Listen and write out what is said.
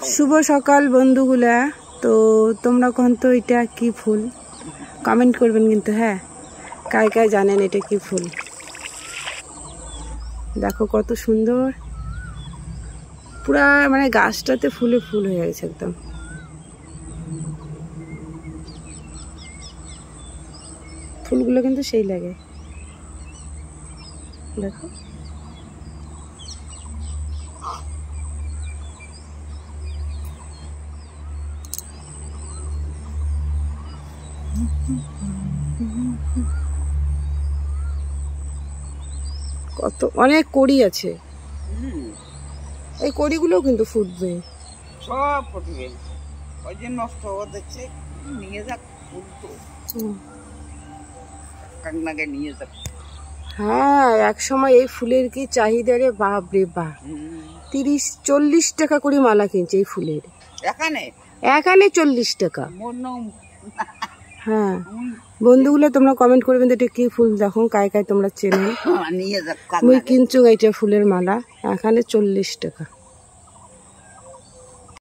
শুভ সকাল বন্ধুগুলা। তো তোমরা কোন তো এটা কি ফুল কমেন্ট করবেন কিন্তু, হ্যাঁ কায় কায় জানেন এটা কি ফুল। দেখো কত সুন্দর, পুরা মানে গাছটাতে ফুলে ফুল হয়ে গেছে একদম। ফুলগুলো কিন্তু সেই লাগে, দেখো কত অনেক কড়ি আছে। এই কড়িগুলো কিন্তু ফুটবে, সব ফুটবে, ওই যে নষ্ট হওয়া দেখছে। নিয়ে যাক ফুল তো কাকনাকে নিয়ে যাক। হ্যাঁ এক সময় এই ফুলের কি চাহিদা রে বাপ রে বাপ, 30-40 টাকা করে মালা কিনছে এই ফুলের। এখানে 40 টাকা। হ্যাঁ বন্ধুগুলো তোমরা কমেন্ট করবেন এটা কি ফুল, দেখো কায় কায় তোমরা চেনো। মুই কিনছো এইটা ফুলের মালা, এখানে 40 টাকা।